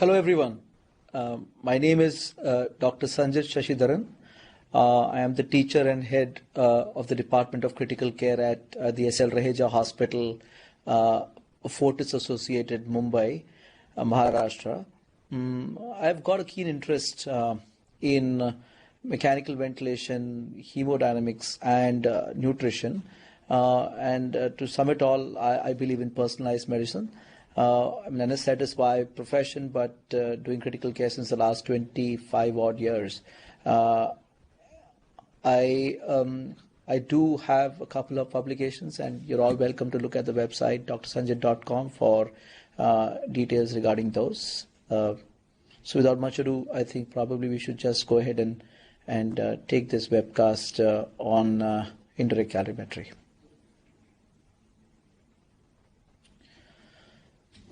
Hello everyone. My name is Dr. Sanjay Shashidharan. I am the teacher and head of the Department of Critical Care at the SL Raheja Hospital, Fortis Associated, Mumbai, Maharashtra. I've got a keen interest in mechanical ventilation, hemodynamics, and nutrition. To sum it all, I believe in personalized medicine. I'm an anesthetist by profession, but doing critical care since the last 25 odd years. I do have a couple of publications, and you're all welcome to look at the website drsanjay.com for details regarding those. So without much ado, I think probably we should just go ahead and take this webcast on indirect calorimetry.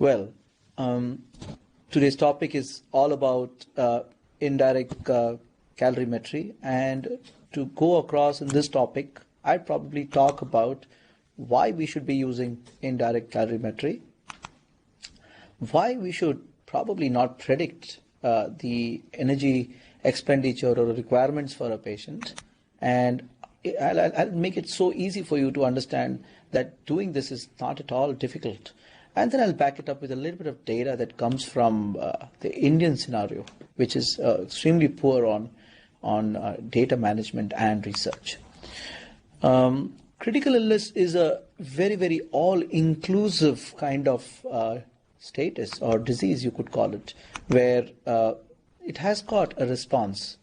Well, today's topic is all about indirect calorimetry, and to go across in this topic, I'd probably talk about why we should be using indirect calorimetry, why we should probably not predict the energy expenditure or requirements for a patient, and I'll make it so easy for you to understand that doing this is not at all difficult. And then I'll back it up with a little bit of data that comes from the Indian scenario, which is extremely poor on data management and research. Critical illness is a very, very all-inclusive kind of status or disease, you could call it, where it has got a response.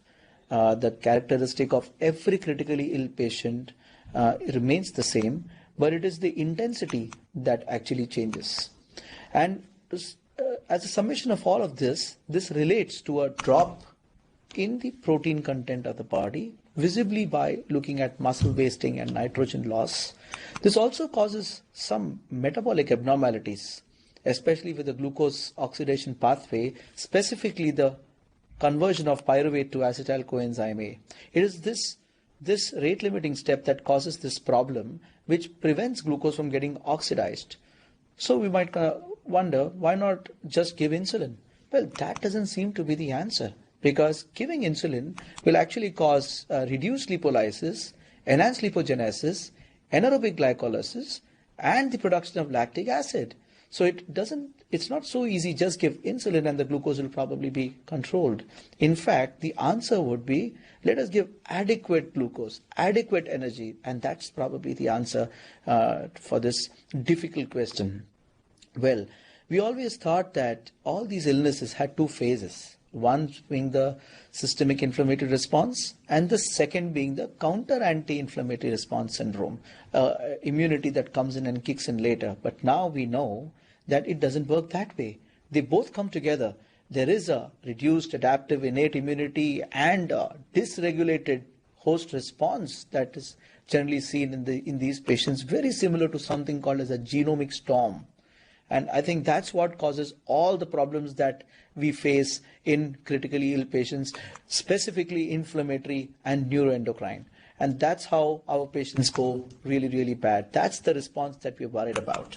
The characteristic of every critically ill patient remains the same, but it is the intensity that actually changes. And as a summation of all of this, this relates to a drop in the protein content of the body, visibly by looking at muscle wasting and nitrogen loss. This also causes some metabolic abnormalities, especially with the glucose oxidation pathway, specifically the conversion of pyruvate to acetyl coenzyme A. It is this rate limiting step that causes this problem, which prevents glucose from getting oxidized. So we might wonder, why not just give insulin? Well, that doesn't seem to be the answer, because giving insulin will actually cause reduced lipolysis, enhanced lipogenesis, anaerobic glycolysis, and the production of lactic acid. So it's not so easy, just give insulin and the glucose will probably be controlled. In fact, the answer would be, let us give adequate glucose, adequate energy, and that's probably the answer for this difficult question. Well, we always thought that all these illnesses had two phases, one being the systemic inflammatory response and the second being the counter anti-inflammatory response syndrome, immunity that comes in and kicks in later. But now we know that it doesn't work that way. They both come together. There is a reduced adaptive innate immunity and a dysregulated host response that is generally seen in these patients, very similar to something called as a genomic storm. And I think that's what causes all the problems that we face in critically ill patients, specifically inflammatory and neuroendocrine. And that's how our patients go really, really bad. That's the response that we're worried about.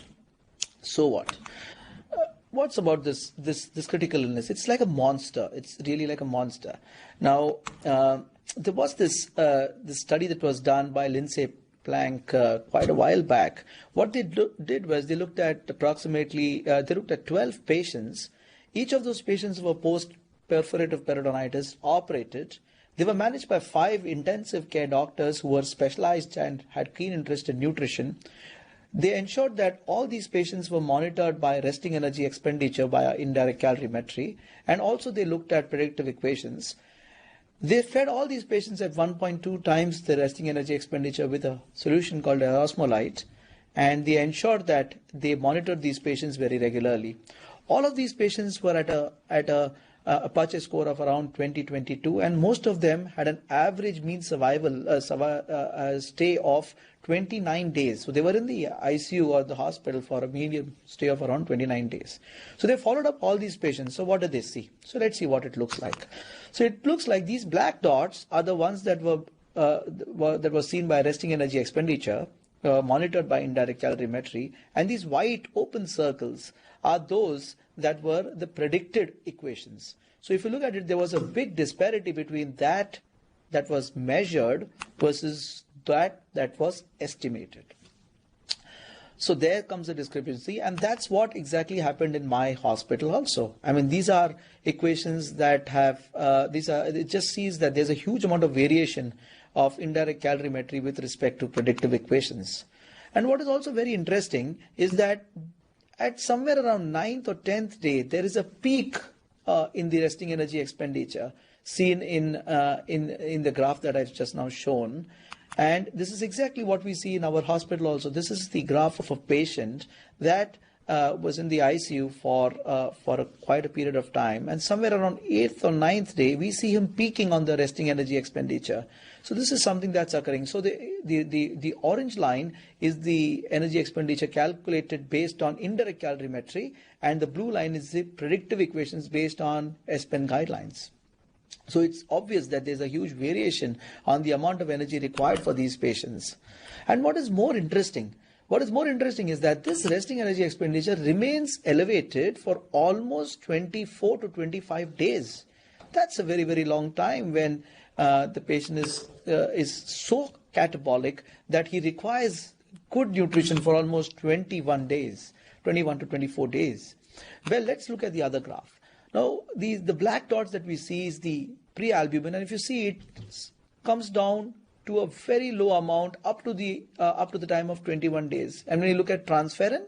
So what? What's about this critical illness? It's like a monster. It's really like a monster. Now, there was this study that was done by Lindsay Plank quite a while back. What they did was they looked at approximately 12 patients. Each of those patients were post-perforative peritonitis, operated. They were managed by 5 intensive care doctors who were specialized and had keen interest in nutrition. They ensured that all these patients were monitored by resting energy expenditure via indirect calorimetry, and also they looked at predictive equations. They fed all these patients at 1.2 times the resting energy expenditure with a solution called osmolite, and they ensured that they monitored these patients very regularly. All of these patients were at a Apache score of around 20-22, and most of them had an average mean survival stay of 29 days. So they were in the ICU or the hospital for a median stay of around 29 days. So they followed up all these patients. So what did they see? So let's see what it looks like. So it looks like these black dots are the ones that were seen by resting energy expenditure, monitored by indirect calorimetry, and these white open circles are those that were the predicted equations. So if you look at it, there was a big disparity between that was measured versus that was estimated. So there comes the discrepancy, and that's what exactly happened in my hospital also. I mean, these are equations that have, it just sees that there's a huge amount of variation of indirect calorimetry with respect to predictive equations. And what is also very interesting is that at somewhere around 9th or 10th day, there is a peak in the resting energy expenditure seen in the graph that I've just now shown. And this is exactly what we see in our hospital also. This is the graph of a patient that was in the ICU for quite a period of time. And somewhere around 8th or 9th day, we see him peaking on the resting energy expenditure. So this is something that's occurring. So the orange line is the energy expenditure calculated based on indirect calorimetry, and the blue line is the predictive equations based on SPEN guidelines. So it's obvious that there's a huge variation on the amount of energy required for these patients. And what is more interesting is that this resting energy expenditure remains elevated for almost 24 to 25 days. That's a very, very long time when the patient is so catabolic that he requires good nutrition for almost 21 to 24 days. Well, let's look at the other graph. Now, the black dots that we see is the prealbumin, and if you see, it comes down to a very low amount up to the time of 21 days. And when you look at transferrin,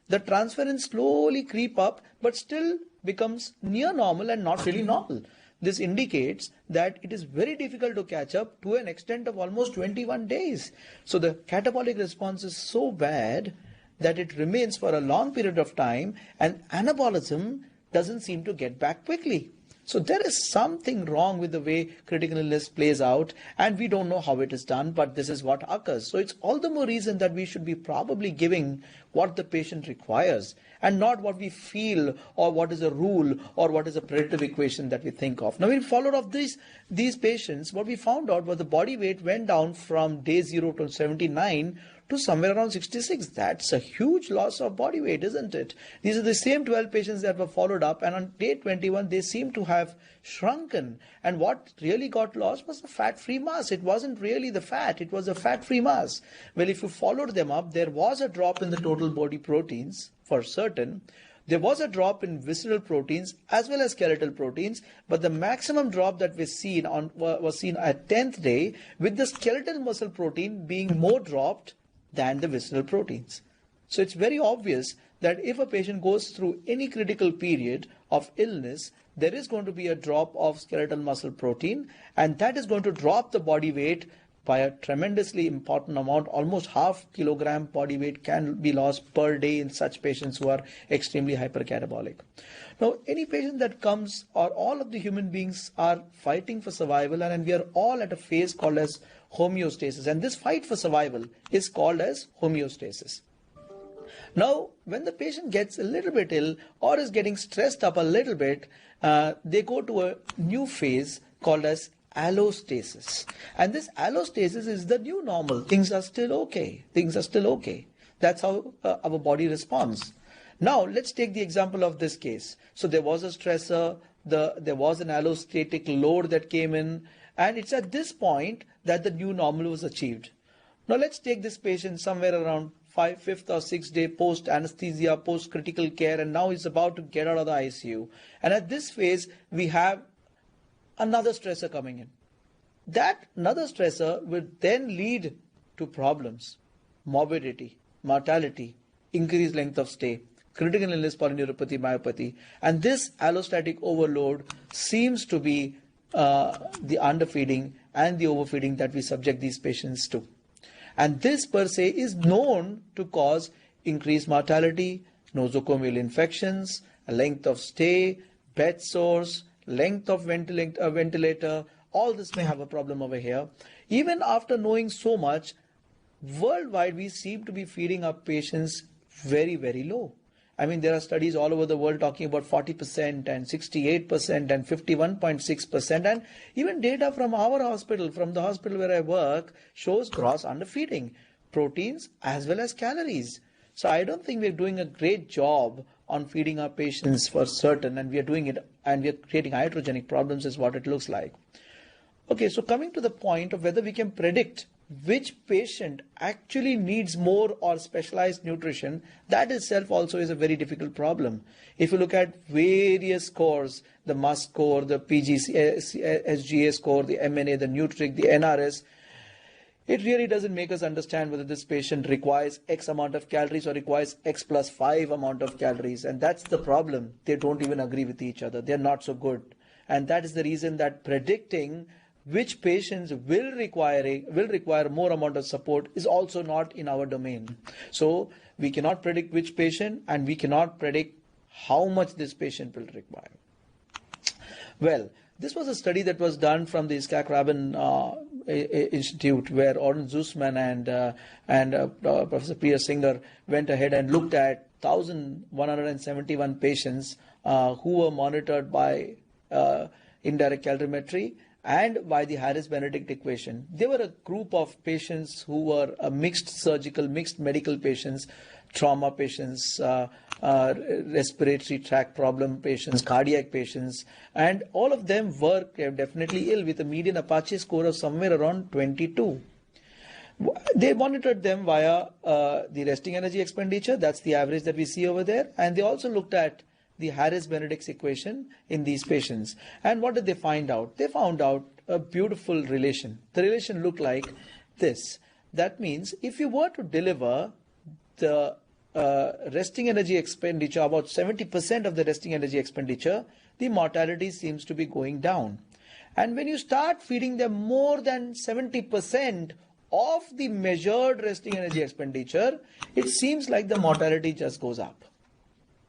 the transferrin slowly creep up, but still becomes near normal and not really normal. This indicates that it is very difficult to catch up to an extent of almost 21 days. So the catabolic response is so bad that it remains for a long period of time, and anabolism doesn't seem to get back quickly. So there is something wrong with the way critical illness plays out, and we don't know how it is done, but this is what occurs. So it's all the more reason that we should be probably giving what the patient requires and not what we feel or what is a rule or what is a predictive equation that we think of. Now, we followed up these patients. What we found out was the body weight went down from day 0 to 79 to somewhere around 66. That's a huge loss of body weight, isn't it? These are the same 12 patients that were followed up, and on day 21 they seem to have shrunken, and what really got lost was the fat-free mass. It wasn't really the fat, it was a fat-free mass. Well, if you followed them up, there was a drop in the total body proteins for certain. There was a drop in visceral proteins as well as skeletal proteins, but the maximum drop that was seen at 10th day, with the skeletal muscle protein being more dropped than the visceral proteins. So it's very obvious that if a patient goes through any critical period of illness, there is going to be a drop of skeletal muscle protein, and that is going to drop the body weight by a tremendously important amount. Almost half kilogram body weight can be lost per day in such patients who are extremely hypercatabolic. Now, any patient that comes, or all of the human beings are fighting for survival, and we are all at a phase called as homeostasis, and this fight for survival is called as homeostasis. Now, when the patient gets a little bit ill or is getting stressed up a little bit, they go to a new phase called as allostasis. And this allostasis is the new normal. Things are still okay. That's how our body responds. Now, let's take the example of this case. So there was a stressor, there was an allostatic load that came in, and it's at this point that the new normal was achieved. Now, let's take this patient somewhere around 5th or 6th day post anesthesia, post critical care, and now he's about to get out of the ICU. And at this phase, we have another stressor coming in. That another stressor will then lead to problems, morbidity, mortality, increased length of stay, critical illness, polyneuropathy, myopathy. And this allostatic overload seems to be the underfeeding and the overfeeding that we subject these patients to. And this per se is known to cause increased mortality, nosocomial infections, length of stay, bed sores, length of ventilator. All this may have a problem over here. Even after knowing so much, worldwide we seem to be feeding our patients very, very low. I mean, there are studies all over the world talking about 40% and 68% and 51.6%, and even data from our hospital, from the hospital where I work, shows gross underfeeding, proteins as well as calories. So I don't think we're doing a great job on feeding our patients for certain, and we are doing it, and we are creating iatrogenic problems is what it looks like. Okay, so coming to the point of whether we can predict which patient actually needs more or specialized nutrition, that itself also is a very difficult problem. If you look at various scores, the MUST score, the SGA score, the MNA, the Nutric, the NRS, it really doesn't make us understand whether this patient requires X amount of calories or requires X plus 5 amount of calories. And that's the problem. They don't even agree with each other. They're not so good. And that is the reason that predicting which patients will require more amount of support is also not in our domain. So we cannot predict which patient, and we cannot predict how much this patient will require. Well, this was a study that was done from the Itzhak Rabin Institute, where Oren Zussman and Professor Priya Singer went ahead and looked at 1,171 patients who were monitored by indirect calorimetry and by the Harris-Benedict equation. They were a group of patients who were mixed medical patients, trauma patients, respiratory tract problem patients, cardiac patients, and all of them were definitely ill with a median Apache score of somewhere around 22. They monitored them via the resting energy expenditure, that's the average that we see over there, and they also looked at the Harris-Benedict equation in these patients. And what did they find out? They found out a beautiful relation. The relation looked like this. That means if you were to deliver the resting energy expenditure, about 70% of the resting energy expenditure, the mortality seems to be going down. And when you start feeding them more than 70% of the measured resting energy expenditure, it seems like the mortality just goes up.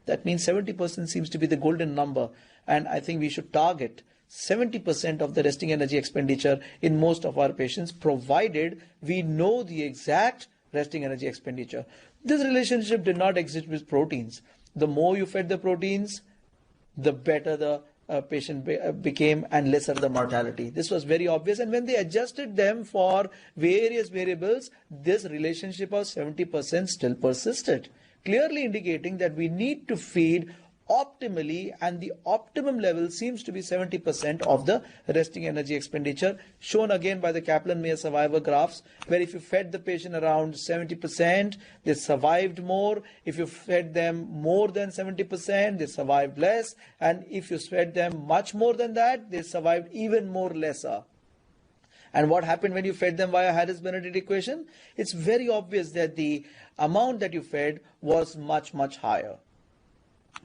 That means 70% seems to be the golden number, and I think we should target 70% of the resting energy expenditure in most of our patients, provided we know the exact resting energy expenditure. This relationship did not exist with proteins. The more you fed the proteins, the better the patient became and lesser the mortality. This was very obvious, and when they adjusted them for various variables, this relationship of 70% still persisted, clearly indicating that we need to feed optimally, and the optimum level seems to be 70% of the resting energy expenditure, shown again by the Kaplan-Meier survivor graphs, where if you fed the patient around 70%, they survived more. If you fed them more than 70%, they survived less. And if you fed them much more than that, they survived even more lesser. And what happened when you fed them via Harris-Benedict equation? It's very obvious that the amount that you fed was much, much higher.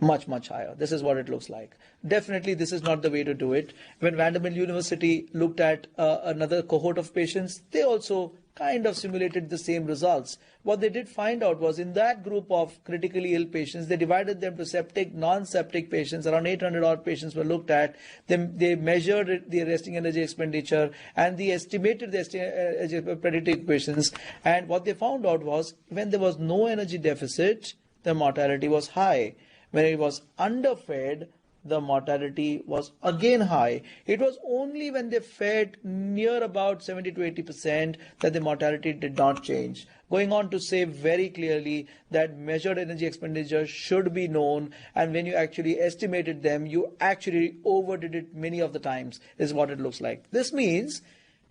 Much, much higher. This is what it looks like. Definitely, this is not the way to do it. When Vanderbilt University looked at another cohort of patients, they also kind of simulated the same results. What they did find out was in that group of critically ill patients, they divided them to septic, non-septic patients. Around 800 odd patients were looked at. They measured the resting energy expenditure, and they estimated the predictive equations. And what they found out was when there was no energy deficit, the mortality was high. When it was underfed, the mortality was again high. It was only when they fed near about 70 to 80% that the mortality did not change. Going on to say very clearly that measured energy expenditure should be known, and when you actually estimated them, you actually overdid it many of the times, is what it looks like. This means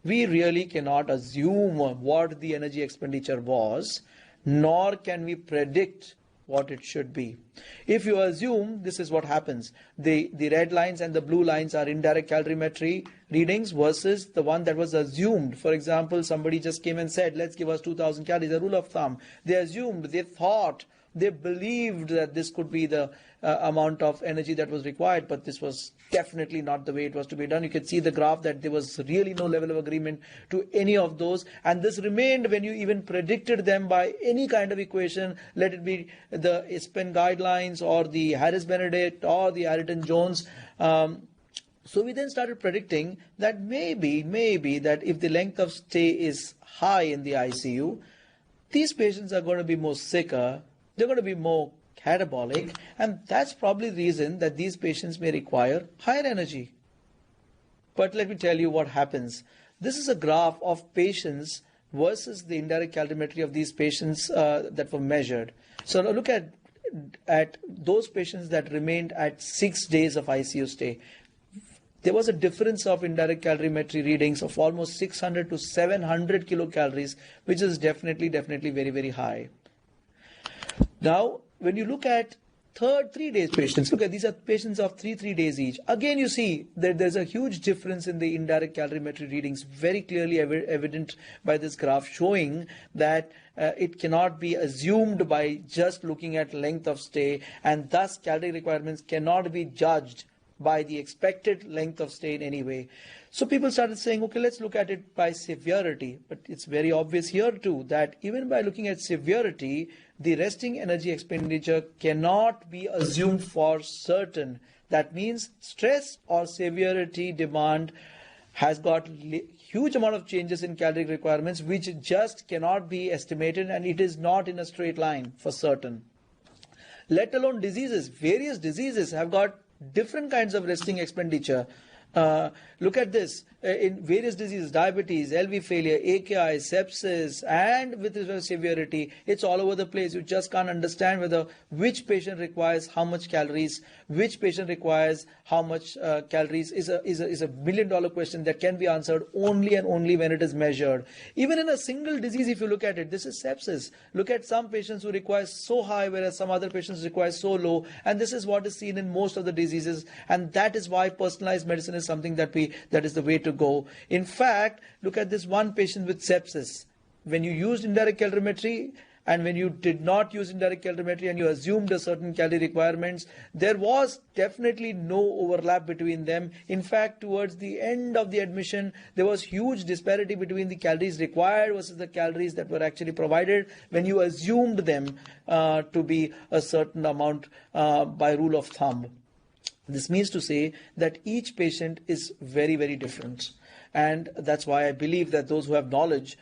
we really cannot assume what the energy expenditure was, nor can we predict what it should be. If you assume, this is what happens. The red lines and the blue lines are indirect calorimetry readings versus the one that was assumed. For example, somebody just came and said, let's give us 2,000 calories, a rule of thumb. They assumed, they thought, they believed that this could be the amount of energy that was required, but this was definitely not the way it was to be done. You can see the graph that there was really no level of agreement to any of those, and this remained when you even predicted them by any kind of equation, let it be the ISPEN guidelines or the Harris-Benedict or the Ayrton-Jones. So we then started predicting that maybe that if the length of stay is high in the ICU, these patients are going to be more sicker, they're going to be more catabolic, and that's probably the reason that these patients may require higher energy. But let me tell you what happens. This is a graph of patients versus the indirect calorimetry of these patients that were measured. So now look at at those patients that remained at 6 days of ICU stay, there was a difference of indirect calorimetry readings of almost 600 to 700 kilocalories, which is definitely very, very high. Now, when you look at 3 days patients, look at these are patients of 3 days each. Again, you see that there's a huge difference in the indirect calorimetry readings, very clearly evident by this graph, showing that it cannot be assumed by just looking at length of stay, and thus calorie requirements cannot be judged by the expected length of stay in any way. So people started saying, okay, let's look at it by severity. But it's very obvious here too that even by looking at severity, the resting energy expenditure cannot be assumed for certain. That means stress or severity demand has got huge amount of changes in calorie requirements, which just cannot be estimated, and it is not in a straight line for certain. Let alone diseases. Various diseases have got different kinds of resting expenditure. Look at this. In various diseases, diabetes, LV failure, AKI, sepsis, and with respect to severity, it's all over the place. You just can't understand whether which patient requires how much calories, which patient requires how much calories is a $1 million question that can be answered only and only when it is measured. Even in a single disease, if you look at it, this is sepsis. Look at some patients who require so high, whereas some other patients require so low. And this is what is seen in most of the diseases. And that is why personalized medicine is something that is the way to go. In fact, look at this one patient with sepsis. When you used indirect calorimetry and when you did not use indirect calorimetry and you assumed a certain calorie requirements, there was definitely no overlap between them. In fact, towards the end of the admission, there was huge disparity between the calories required versus the calories that were actually provided when you assumed them to be a certain amount by rule of thumb. This means to say that each patient is very, very different. And that's why I believe that those who have knowledge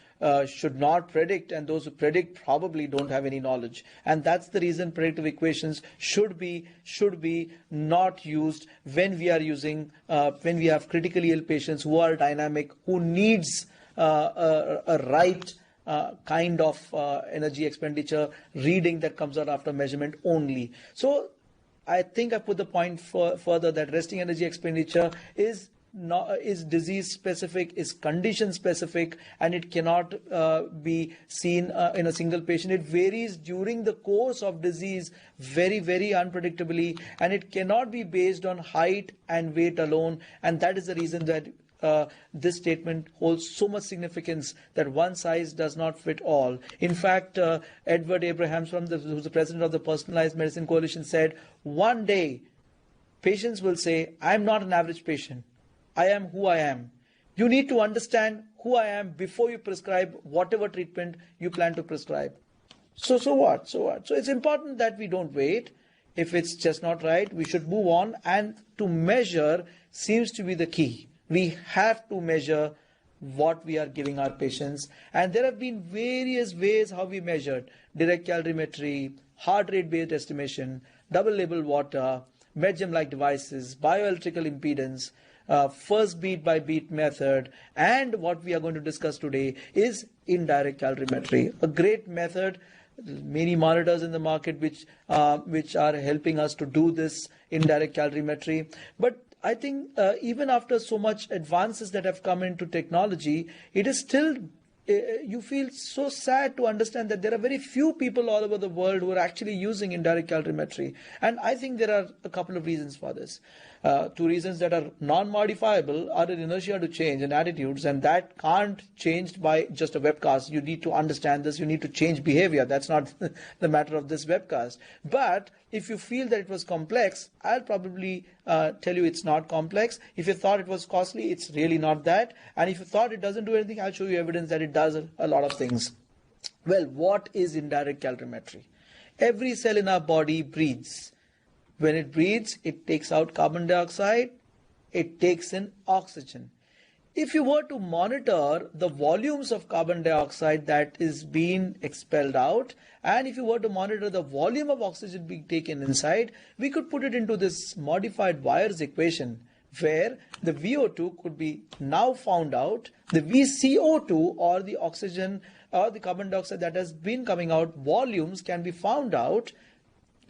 should not predict, and those who predict probably don't have any knowledge. And that's the reason predictive equations should be not used when we are using, when we have critically ill patients who are dynamic, who needs a right kind of energy expenditure reading that comes out after measurement only. So I think I put the point further that resting energy expenditure is disease specific, is condition specific, and it cannot be seen in a single patient. It varies during the course of disease very, very unpredictably, and it cannot be based on height and weight alone. And that is the reason that this statement holds so much significance, that one size does not fit all. In fact, Edward Abrahams, who's the president of the Personalized Medicine Coalition, said, one day patients will say, I'm not an average patient. I am who I am. You need to understand who I am before you prescribe whatever treatment you plan to prescribe. So what? So it's important that we don't wait. If it's just not right, we should move on. And to measure seems to be the key. We have to measure what we are giving our patients. And there have been various ways how we measured: direct calorimetry, heart rate based estimation, double label water, Medgem-like devices, bioelectrical impedance, first beat by beat method, and what we are going to discuss today is indirect calorimetry, a great method. Many monitors in the market which are helping us to do this indirect calorimetry. But I think even after so much advances that have come into technology, it is still, you feel so sad to understand that there are very few people all over the world who are actually using indirect calorimetry. And I think there are a couple of reasons for this. Two reasons that are non-modifiable are an inertia to change and attitudes, and that can't change by just a webcast. You need to understand this, you need to change behavior. That's not the matter of this webcast. But if you feel that it was complex, I'll probably tell you it's not complex. If you thought it was costly, it's really not that. And if you thought it doesn't do anything, I'll show you evidence that it does a lot of things. Well, what is indirect calorimetry? Every cell in our body breathes. When it breathes, it takes out carbon dioxide, it takes in oxygen. If you were to monitor the volumes of carbon dioxide that is being expelled out, and if you were to monitor the volume of oxygen being taken inside, we could put it into this modified Weyer's equation, where the VO2 could be now found out, the VCO2, or the oxygen or the carbon dioxide that has been coming out, volumes can be found out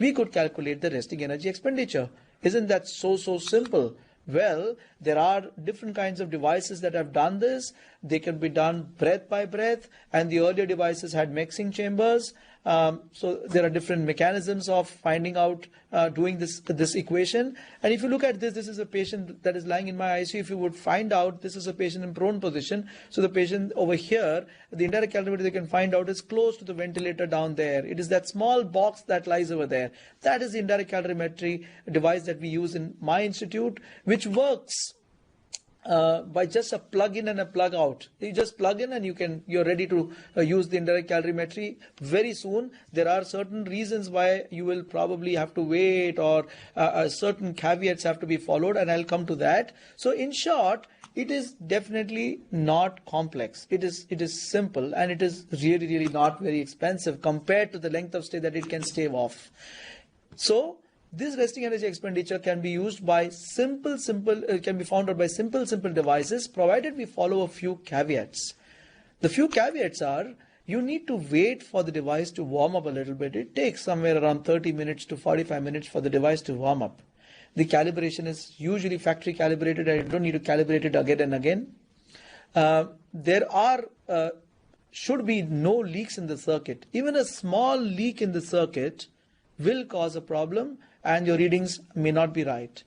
we could calculate the resting energy expenditure. Isn't that so simple? Well, there are different kinds of devices that have done this. They can be done breath by breath, and the earlier devices had mixing chambers. So there are different mechanisms of finding out, doing this equation. And if you look at this, this is a patient that is lying in my ICU. If you would find out, this is a patient in prone position. So the patient over here, the indirect calorimetry they can find out is close to the ventilator down there. It is that small box that lies over there. That is the indirect calorimetry device that we use in my institute, which works by just a plug in and a plug out. You just plug in and you're ready to use the indirect calorimetry very soon. There are certain reasons why you will probably have to wait, or certain caveats have to be followed, and I'll come to that. So in short, it is definitely not complex. It is simple, and it is really not very expensive compared to the length of stay that it can stave off. So this resting energy expenditure can be used by can be found out by simple devices, provided we follow a few caveats. The few caveats are, you need to wait for the device to warm up a little bit. It takes somewhere around 30 minutes to 45 minutes for the device to warm up. The calibration is usually factory calibrated, and you don't need to calibrate it again and again. There should be no leaks in the circuit. Even a small leak in the circuit will cause a problem, and your readings may not be right.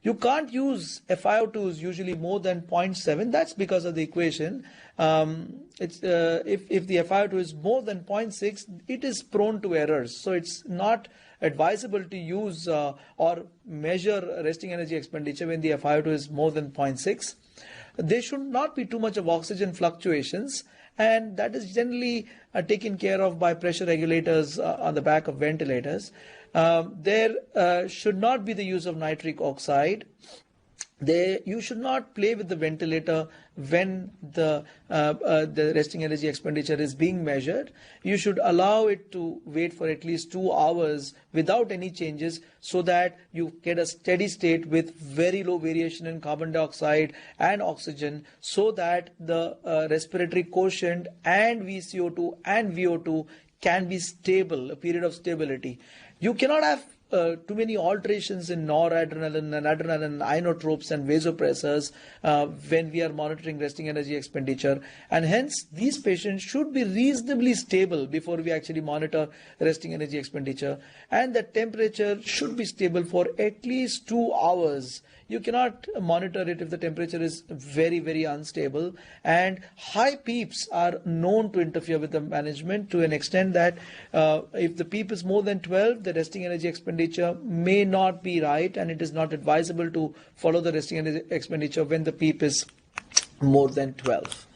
You can't use FiO2s usually more than 0.7. That's because of the equation. If the FiO2 is more than 0.6, it is prone to errors. So it's not advisable to use or measure resting energy expenditure when the FiO2 is more than 0.6. There should not be too much of oxygen fluctuations, and that is generally taken care of by pressure regulators on the back of ventilators. There should not be the use of nitric oxide. You should not play with the ventilator when the resting energy expenditure is being measured. You should allow it to wait for at least 2 hours without any changes, so that you get a steady state with very low variation in carbon dioxide and oxygen, so that the respiratory quotient and VCO2 and VO2 can be stable, a period of stability. You cannot have too many alterations in noradrenaline and adrenaline, inotropes and vasopressors when we are monitoring resting energy expenditure, and hence these patients should be reasonably stable before we actually monitor resting energy expenditure, and the temperature should be stable for at least 2 hours. You cannot monitor it if the temperature is very unstable, and high peeps are known to interfere with the management to an extent that if the peep is more than 12, the resting energy expenditure may not be right, and it is not advisable to follow the resting energy expenditure when the peep is more than 12.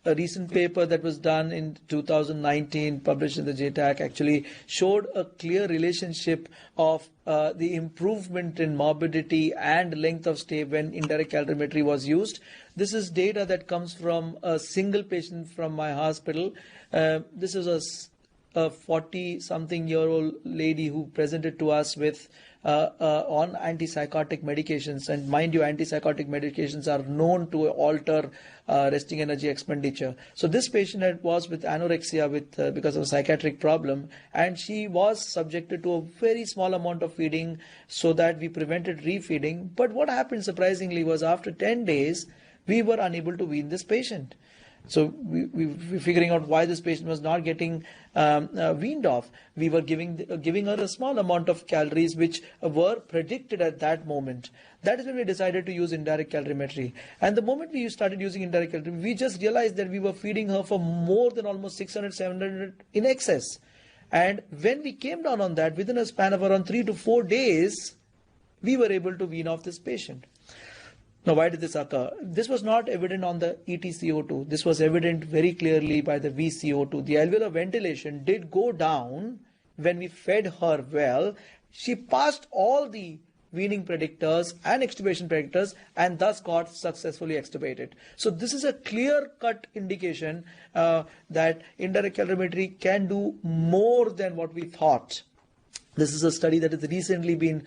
A recent paper that was done in 2019, published in the JTAC, actually showed a clear relationship of the improvement in morbidity and length of stay when indirect calorimetry was used. This is data that comes from a single patient from my hospital. This is a 40-something-year-old lady who presented to us with on antipsychotic medications, and mind you, antipsychotic medications are known to alter resting energy expenditure. So this patient was with anorexia because of a psychiatric problem, and she was subjected to a very small amount of feeding so that we prevented refeeding. But what happened surprisingly was, after 10 days, we were unable to wean this patient. So we were figuring out why this patient was not getting weaned off. We were giving her a small amount of calories which were predicted at that moment. That is when we decided to use indirect calorimetry. And the moment we started using indirect calorimetry, we just realized that we were feeding her for more than almost 600, 700 in excess. And when we came down on that, within a span of around 3 to 4 days, we were able to wean off this patient. Now, why did this occur? This was not evident on the EtCO2. This was evident very clearly by the VCO2. The alveolar ventilation did go down when we fed her well. She passed all the weaning predictors and extubation predictors, and thus got successfully extubated. So this is a clear-cut indication that indirect calorimetry can do more than what we thought. This is a study that has recently been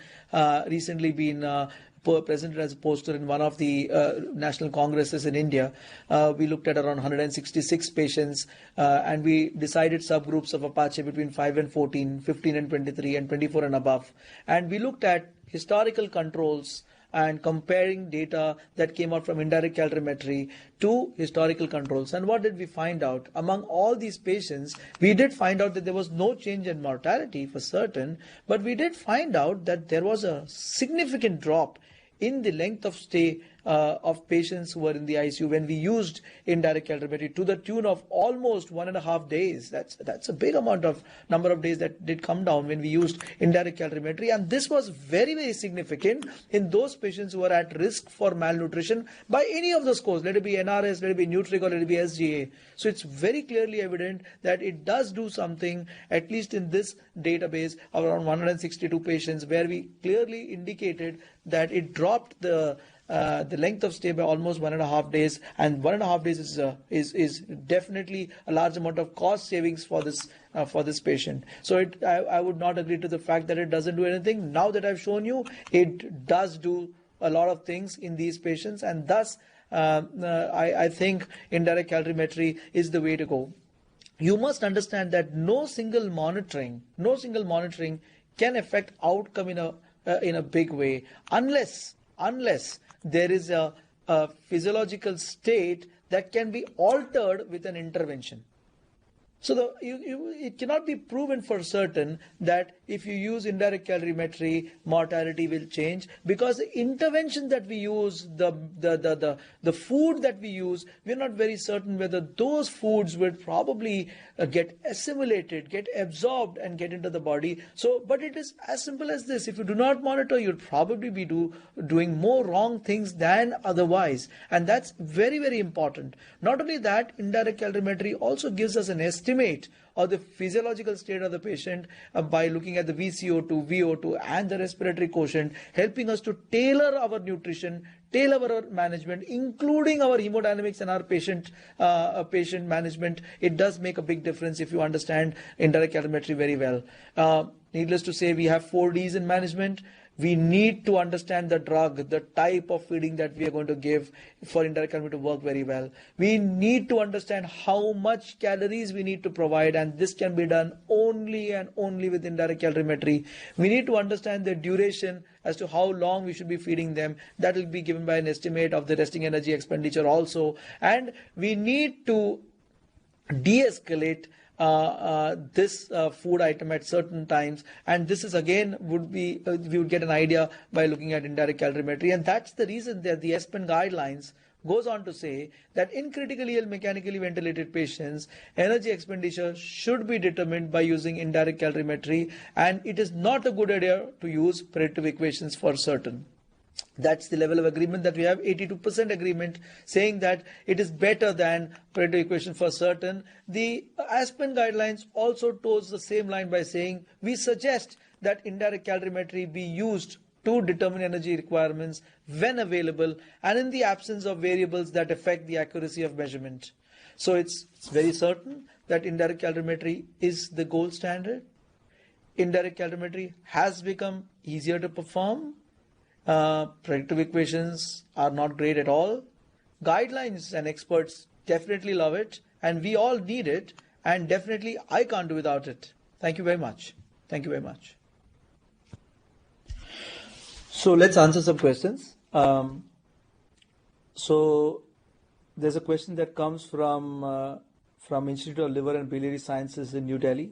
presented as a poster in one of the national congresses in India. We looked at around 166 patients, and we decided subgroups of Apache between 5 and 14, 15 and 23, and 24 and above. And we looked at historical controls and comparing data that came out from indirect calorimetry to historical controls. And what did we find out? Among all these patients, we did find out that there was no change in mortality for certain, but we did find out that there was a significant drop in the length of stay of patients who were in the ICU when we used indirect calorimetry, to the tune of almost 1.5 days. That's a big number of days that did come down when we used indirect calorimetry, and this was very, very significant in those patients who are at risk for malnutrition by any of the scores, let it be NRS, let it be Nutrig, or let it be SGA. So it's very clearly evident that it does do something, at least in this database of around 162 patients, where we clearly indicated that it dropped the length of stay by almost 1.5 days, and 1.5 days is definitely a large amount of cost savings for this patient. So I would not agree to the fact that it doesn't do anything. Now that I've shown you, it does do a lot of things in these patients, and thus I think indirect calorimetry is the way to go. You must understand that no single monitoring can affect outcome in a big way unless there is a physiological state that can be altered with an intervention. So it cannot be proven for certain that if you use indirect calorimetry, mortality will change, because the intervention that we use, the food that we use, we're not very certain whether those foods will probably get assimilated, get absorbed, and get into the body. So, but it is as simple as this: if you do not monitor, you'll probably be doing more wrong things than otherwise, and that's very, very important. Not only that, indirect calorimetry also gives us an estimate of the physiological state of the patient by looking at the VCO2, VO2, and the respiratory quotient, helping us to tailor our nutrition, tailor our management, including our hemodynamics and our patient management. It does make a big difference if you understand indirect calorimetry very well. Needless to say, we have 4 Ds in management. We need to understand the drug, the type of feeding that we are going to give for indirect calorimetry to work very well. We need to understand how much calories we need to provide, and this can be done only and only with indirect calorimetry. We need to understand the duration as to how long we should be feeding them. That will be given by an estimate of the resting energy expenditure also. And we need to de-escalate this food item at certain times, and this is again we would get an idea by looking at indirect calorimetry. And that's the reason that the ESPEN guidelines goes on to say that in critically ill mechanically ventilated patients, energy expenditure should be determined by using indirect calorimetry, and it is not a good idea to use predictive equations for certain. That's the level of agreement that we have, 82% agreement, saying that it is better than predictive equation for certain. The ASPEN guidelines also toes the same line by saying we suggest that indirect calorimetry be used to determine energy requirements when available and in the absence of variables that affect the accuracy of measurement. So it's very certain that indirect calorimetry is the gold standard. Indirect calorimetry has become easier to perform. Predictive equations are not great at all. Guidelines and experts definitely love it, and we all need it, and definitely I can't do without it. Thank you very much. Thank you very much. So let's answer some questions. So there's a question that comes from Institute of Liver and Biliary Sciences in New Delhi,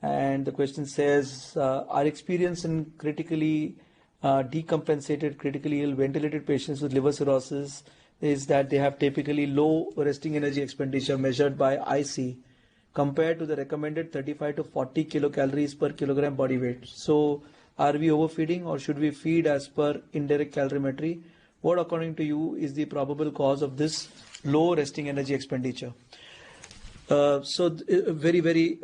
and the question says, our experience in critically decompensated, critically ill ventilated patients with liver cirrhosis is that they have typically low resting energy expenditure measured by IC compared to the recommended 35 to 40 kilocalories per kilogram body weight. So are we overfeeding, or should we feed as per indirect calorimetry? What, according to you, is the probable cause of this low resting energy expenditure? So very, very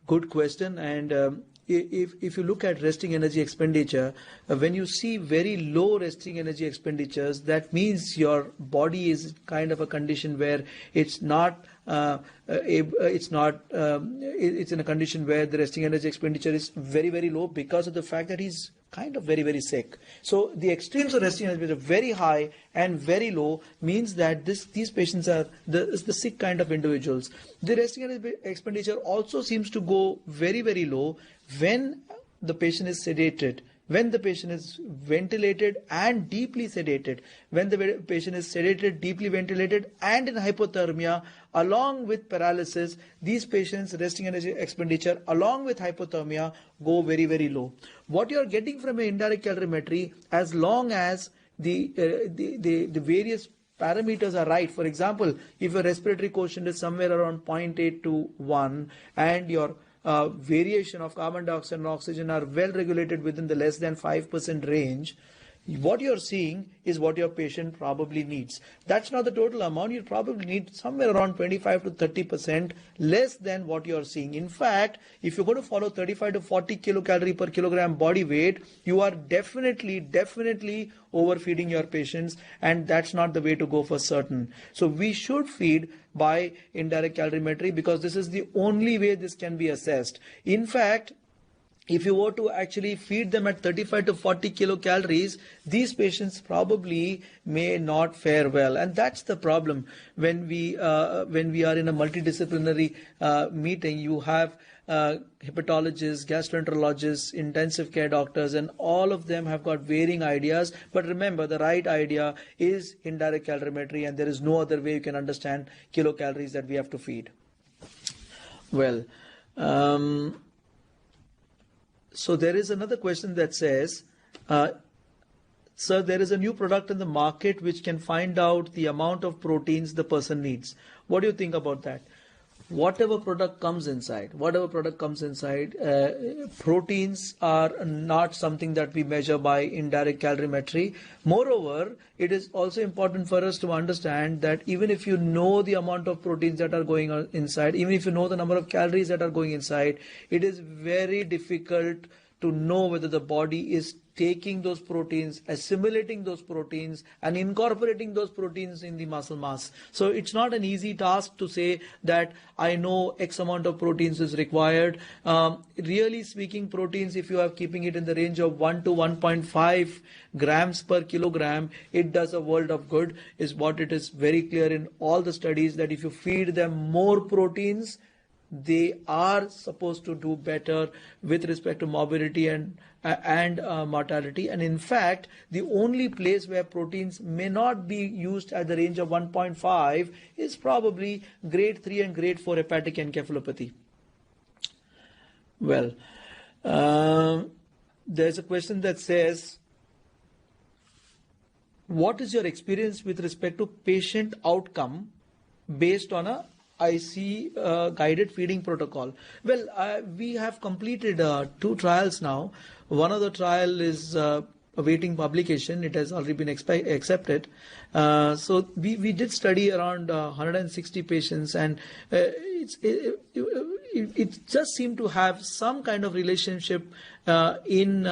good question. And if you look at resting energy expenditure, when you see very low resting energy expenditures, that means your body is kind of a condition where it's not it's not. It's in a condition where the resting energy expenditure is very, very low because of the fact that he's kind of very, very sick. So the extremes of resting energy are very high and very low, means that these patients are the sick kind of individuals. The resting energy expenditure also seems to go very, very low when the patient is sedated, when the patient is ventilated and deeply sedated, when the patient is sedated, deeply ventilated and in hypothermia along with paralysis, these patients' resting energy expenditure along with hypothermia go very, very low. What you are getting from an indirect calorimetry, as long as the various parameters are right. For example, if your respiratory quotient is somewhere around 0.8 to 1 and your variation of carbon dioxide and oxygen are well regulated within the less than 5% range, what you're seeing is what your patient probably needs. That's not the total amount. You probably need somewhere around 25 to 30% less than what you're seeing. In fact, if you're going to follow 35 to 40 kilocalorie per kilogram body weight, you are definitely overfeeding your patients, and that's not the way to go for certain. So we should feed by indirect calorimetry because this is the only way this can be assessed. In fact, if you were to actually feed them at 35 to 40 kilocalories, these patients probably may not fare well, and that's the problem. When we are in a multidisciplinary meeting, you have hepatologists, gastroenterologists, intensive care doctors, and all of them have got varying ideas. But remember, the right idea is indirect calorimetry, and there is no other way you can understand kilocalories that we have to feed. Well, so there is another question that says, sir, there is a new product in the market which can find out the amount of proteins the person needs. What do you think about that? Whatever product comes inside, proteins are not something that we measure by indirect calorimetry. Moreover, it is also important for us to understand that even if you know the amount of proteins that are going on inside, even if you know the number of calories that are going inside, it is very difficult to know whether the body is taking those proteins, assimilating those proteins, and incorporating those proteins in the muscle mass. So it's not an easy task to say that I know X amount of proteins is required. Really speaking, proteins, if you are keeping it in the range of 1 to 1.5 grams per kilogram, it does a world of good, is what it is very clear in all the studies, that if you feed them more proteins, they are supposed to do better with respect to morbidity and mortality. And in fact, the only place where proteins may not be used at the range of 1.5 is probably grade 3 and grade 4 hepatic encephalopathy. Well, there's a question that says, what is your experience with respect to patient outcome based on a IC guided feeding protocol? Well, we have completed 2 trials now. One of the trial is awaiting publication. It has already been accepted. So we did study around 160 patients, and it just seemed to have some kind of relationship in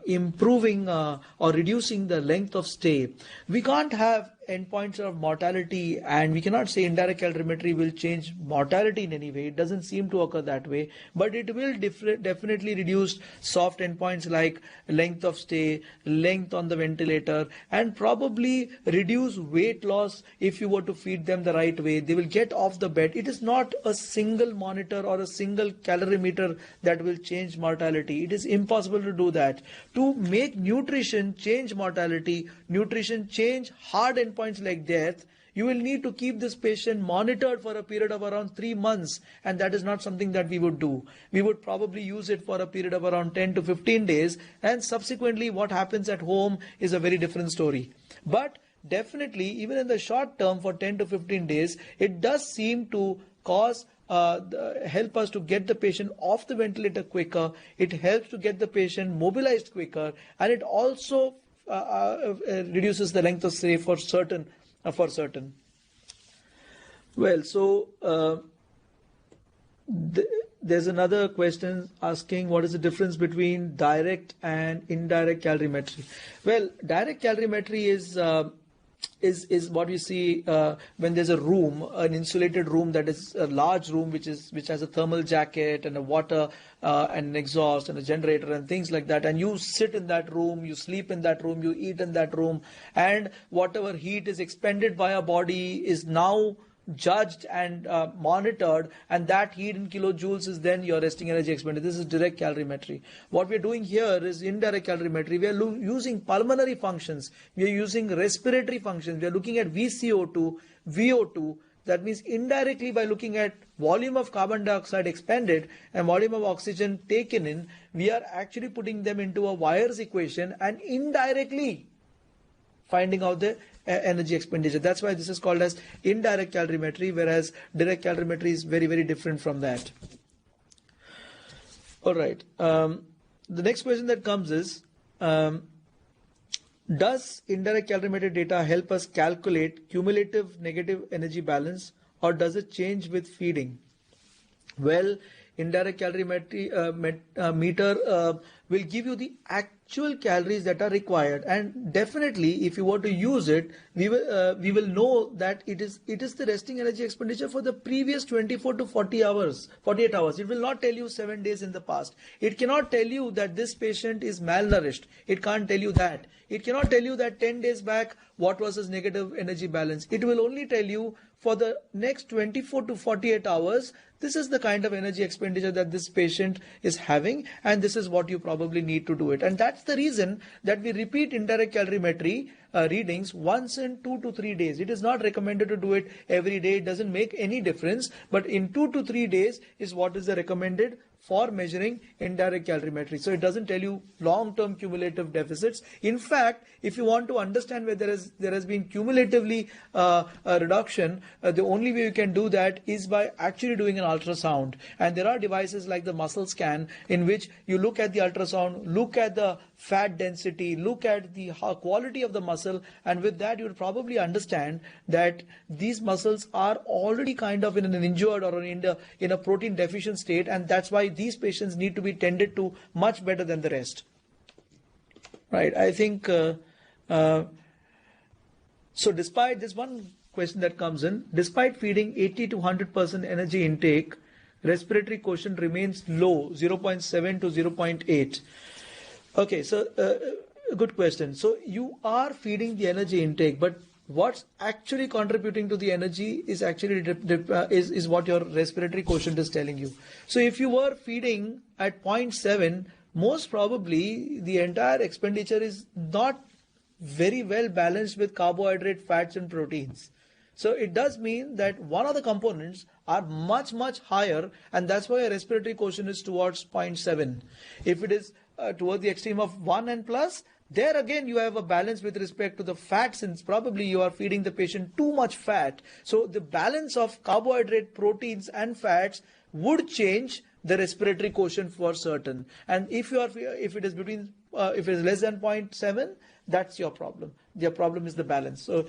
improving or reducing the length of stay. We can't have endpoints of mortality, and we cannot say indirect calorimetry will change mortality in any way. It doesn't seem to occur that way, but it will definitely reduce soft endpoints like length of stay, length on the ventilator, and probably reduce weight loss if you were to feed them the right way. They will get off the bed. It is not a single monitor or a single calorimeter that will change mortality. It is impossible to do that. To make nutrition change mortality, nutrition change hard endpoints like death, you will need to keep this patient monitored for a period of around 3 months, and that is not something that we would do. We would probably use it for a period of around 10 to 15 days, and subsequently what happens at home is a very different story. But definitely, even in the short term, for 10 to 15 days, it does seem to cause help us to get the patient off the ventilator quicker. It helps to get the patient mobilized quicker, and it also reduces the length of stay for certain. Well, so there's another question asking what is the difference between direct and indirect calorimetry. Well, direct calorimetry is is what you see when there's a room, an insulated room that is a large room which has a thermal jacket and a water and an exhaust and a generator and things like that, and you sit in that room, you sleep in that room, you eat in that room, and whatever heat is expended by our body is now judged and monitored, and that heat in kilojoules is then your resting energy expended. This is direct calorimetry. What we're doing here is indirect calorimetry. We are using pulmonary functions, we are using respiratory functions, we are looking at VCO2, VO2. That means indirectly, by looking at volume of carbon dioxide expended and volume of oxygen taken in, we are actually putting them into a Weyer's equation and indirectly finding out the energy expenditure. That's why this is called as indirect calorimetry, whereas direct calorimetry is very, very different from that. All right. The next question that comes is, does indirect calorimetry data help us calculate cumulative negative energy balance, or does it change with feeding? Well, indirect calorimetry meter will give you the actual calories that are required, and definitely if you were to use it, we will know that it is the resting energy expenditure for the previous 24 to 48 hours. It will not tell you 7 days in the past. It cannot tell you that this patient is malnourished. It can't tell you that. It cannot tell you that 10 days back what was his negative energy balance. It will only tell you for the next 24 to 48 hours, this is the kind of energy expenditure that this patient is having, and this is what you probably need to do it. And that's the reason that we repeat indirect calorimetry readings once in 2 to 3 days. It is not recommended to do it every day. It doesn't make any difference, but in 2 to 3 days is what is the recommended for measuring indirect calorimetry. So it doesn't tell you long-term cumulative deficits. In fact, if you want to understand where there has been cumulatively a reduction, the only way you can do that is by actually doing an ultrasound. And there are devices like the muscle scan in which you look at the ultrasound, look at the fat density, look at the quality of the muscle, and with that you will probably understand that these muscles are already kind of in an injured or in a protein deficient state, and that's why these patients need to be tended to much better than the rest. Right, I think so despite this one question that comes in, despite feeding 80 to 100% energy intake, respiratory quotient remains low, 0.7 to 0.8. Okay, so good question. So you are feeding the energy intake, but what's actually contributing to the energy is actually is what your respiratory quotient is telling you. So if you were feeding at 0.7, most probably the entire expenditure is not very well balanced with carbohydrate, fats and proteins. So it does mean that one of the components are much, much higher, and that's why a respiratory quotient is towards 0.7. If it is towards the extreme of 1 and plus, there again you have a balance with respect to the fats, since probably you are feeding the patient too much fat. So the balance of carbohydrate, proteins and fats would change the respiratory quotient for certain. And if it is less than 0.7, that's your problem. Your problem is the balance. So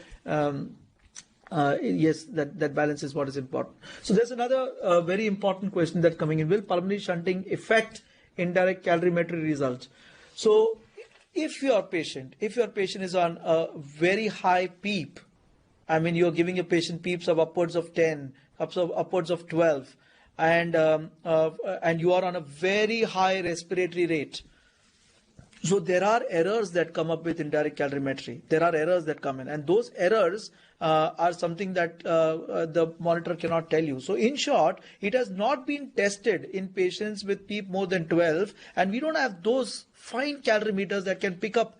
yes, that balance is what is important. So there's another very important question that's coming in. Will pulmonary shunting affect indirect calorimetry results? So if your patient is on a very high PEEP, I mean you're giving a patient PEEPs of upwards of 10, upwards of 12, and you are on a very high respiratory rate, so there are errors that come up with indirect calorimetry. There are errors that come in, and those errors are something that the monitor cannot tell you. So in short, it has not been tested in patients with PEEP more than 12, and we don't have those fine calorimeters that can pick up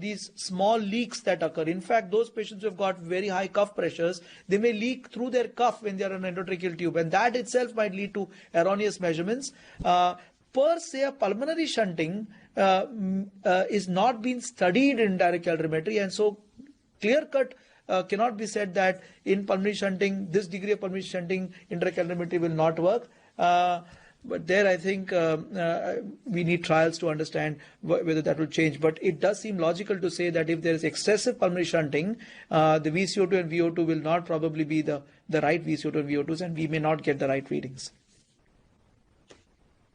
these small leaks that occur. In fact, those patients who have got very high cuff pressures, they may leak through their cuff when they are on an endotracheal tube, and that itself might lead to erroneous measurements. Per se, a pulmonary shunting is not being studied in indirect calorimetry, and so clear-cut cannot be said that in pulmonary shunting, this degree of pulmonary shunting, indirect calorimetry will not work. But there I think we need trials to understand whether that will change. But it does seem logical to say that if there is excessive pulmonary shunting, the VCO2 and VO2 will not probably be the right VCO2 and VO2s, and we may not get the right readings.